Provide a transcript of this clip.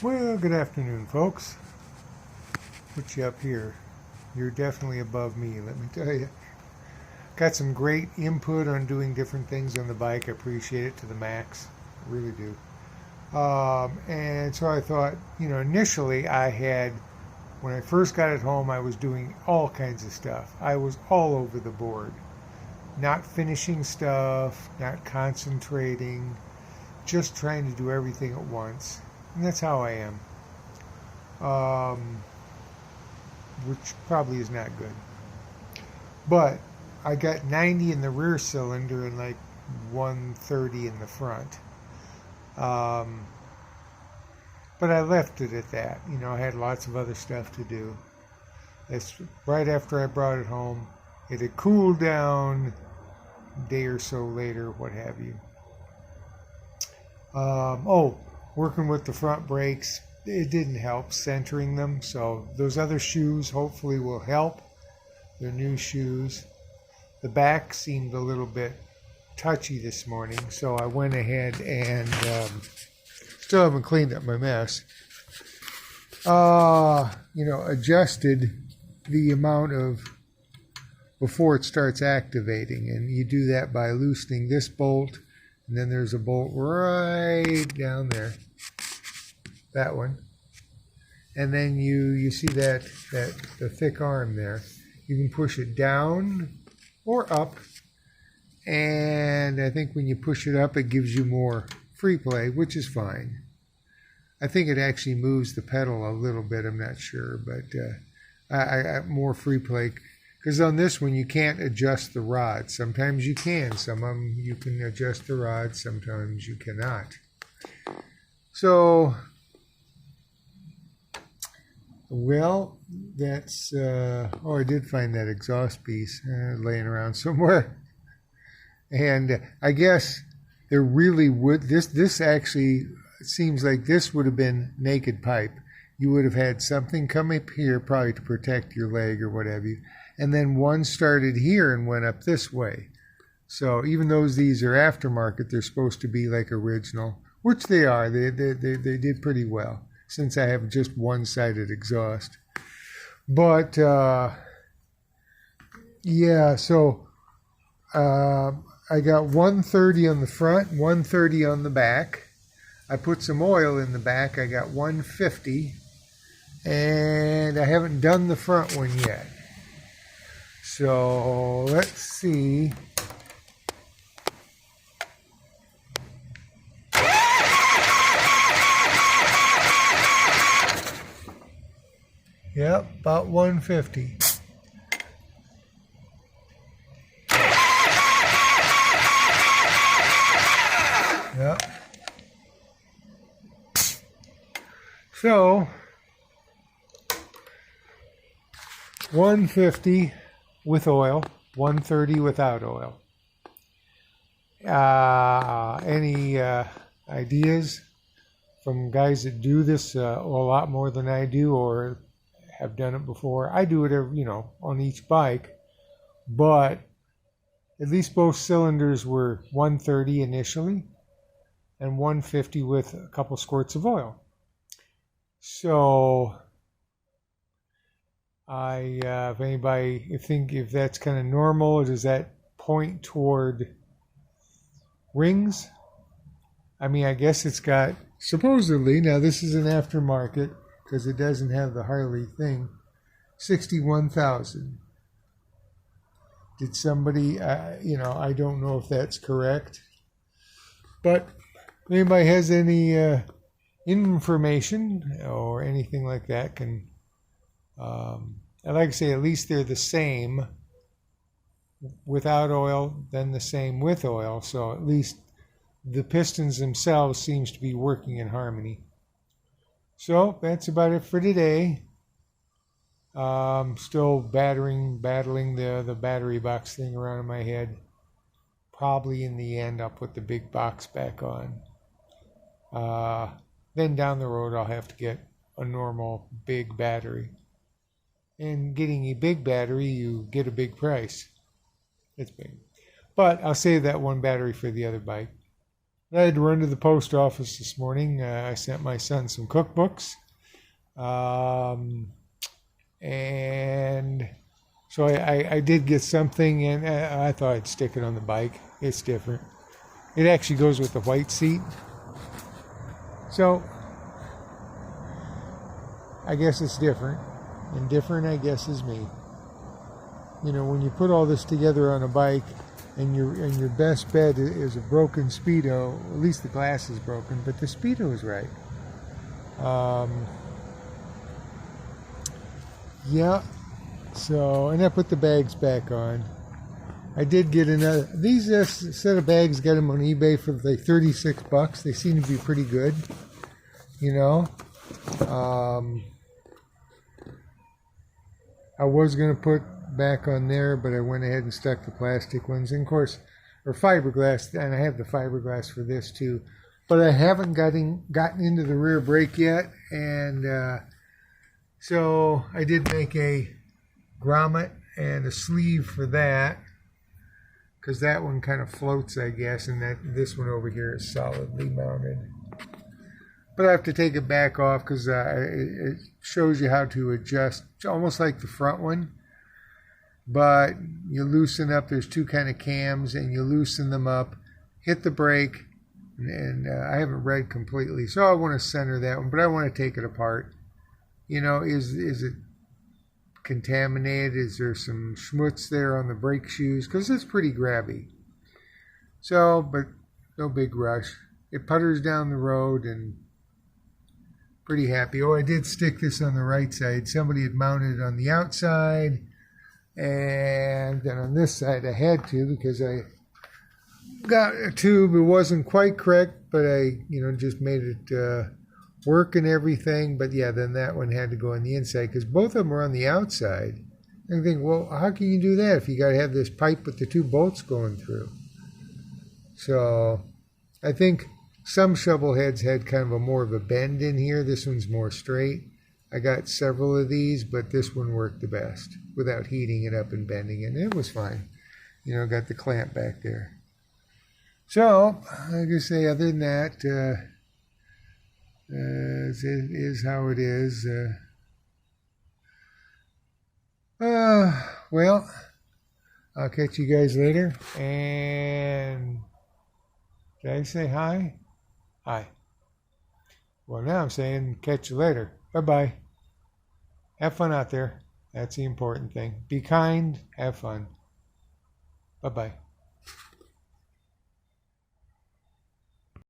Well, good afternoon, folks. Put you up here. You're definitely above me, let me tell you. Got some great input on doing different things on the bike. I appreciate it to the max. I really do. And so I thought, initially when I first got it home, I was doing all kinds of stuff. I was all over the board. Not finishing stuff, not concentrating, just trying to do everything at once. And that's how I am. Which probably is not good. But I got 90 in the rear cylinder and like 130 in the front. But I left it at that. I had lots of other stuff to do. That's right after I brought it home. It had cooled down a day or so later, what have you. Working with the front brakes, it didn't help centering them. So those other shoes hopefully will help. They're new shoes. The back seemed a little bit touchy this morning, so I went ahead and still haven't cleaned up my mess. Adjusted the amount of before it starts activating, and you do that by loosening this bolt, and then there's a bolt right down there, that one, and then you see that the thick arm there. You can push it down or up, and I think when you push it up, it gives you more free play, which is fine. I think it actually moves the pedal a little bit. I'm not sure, but I got more free play. Because on this one, you can't adjust the rod. Sometimes you can. Some of them you can adjust the rod. Sometimes you cannot. So, well, that's... I did find that exhaust piece laying around somewhere. And I guess there really would... This actually seems like this would have been naked pipe. You would have had something come up here, probably to protect your leg or what have you. And then one started here and went up this way. So even though these are aftermarket, they're supposed to be like original, which they are. They did pretty well, since I have just one-sided exhaust. But so I got 130 on the front, 130 on the back. I put some oil in the back. I got 150, and I haven't done the front one yet. So let's see. Yep, about 150. Yep. So 150 with oil, 130 without oil. Any ideas from guys that do this a lot more than I do, or have done it before? I do it on each bike, but at least both cylinders were 130 initially and 150 with a couple squirts of oil. So if anybody if that's kind of normal, or does that point toward rings? I mean, I guess it's got, supposedly, now this is an aftermarket because it doesn't have the Harley thing, 61,000. Did somebody, I don't know if that's correct, but if anybody has any information or anything like that, can I'd like to say at least they're the same without oil, then the same with oil. So at least the pistons themselves seems to be working in harmony. So that's about it for today. Still battling the battery box thing around in my head. Probably in the end I'll put the big box back on. Then down the road I'll have to get a normal big battery. And getting a big battery, you get a big price. It's big. But I'll save that one battery for the other bike. I had to run to the post office this morning. I sent my son some cookbooks. And so I did get something, and I thought I'd stick it on the bike. It's different. It actually goes with the white seat. So I guess it's different. And different, I guess, is me. You know, when you put all this together on a bike, and your best bet is a broken Speedo, at least the glass is broken, but the Speedo is right. Yeah, so, and I put the bags back on. I did get another, these set of bags, got them on eBay for like $36. They seem to be pretty good, you know. I was going to put back on there, but I went ahead and stuck the plastic ones, and of course, or fiberglass, and I have the fiberglass for this too, but I haven't gotten into the rear brake yet, and so I did make a grommet and a sleeve for that, because that one kind of floats, I guess, and this one over here is solidly mounted. But I have to take it back off because it shows you how to adjust, almost like the front one. But you loosen up, there's two kind of cams, and you loosen them up, hit the brake, and I haven't read completely, so I want to center that one, but I want to take it apart. You know, is it contaminated? Is there some schmutz there on the brake shoes? Because it's pretty grabby. So, but no big rush. It putters down the road, and pretty happy. Oh, I did stick this on the right side. Somebody had mounted it on the outside, and then on this side I had to, because I got a tube. It wasn't quite correct, but I, just made it work and everything. But yeah, then that one had to go on the inside because both of them are on the outside. And I think, well, how can you do that if you got to have this pipe with the two bolts going through? So I think some shovel heads had kind of a more of a bend in here. This one's more straight. I got several of these, but this one worked the best without heating it up and bending it. And it was fine. Got the clamp back there. So, like I say, other than that, it is how it is. Well, I'll catch you guys later. And did I say hi? Hi. Well, now I'm saying catch you later. Bye-bye. Have fun out there. That's the important thing. Be kind. Have fun. Bye-bye.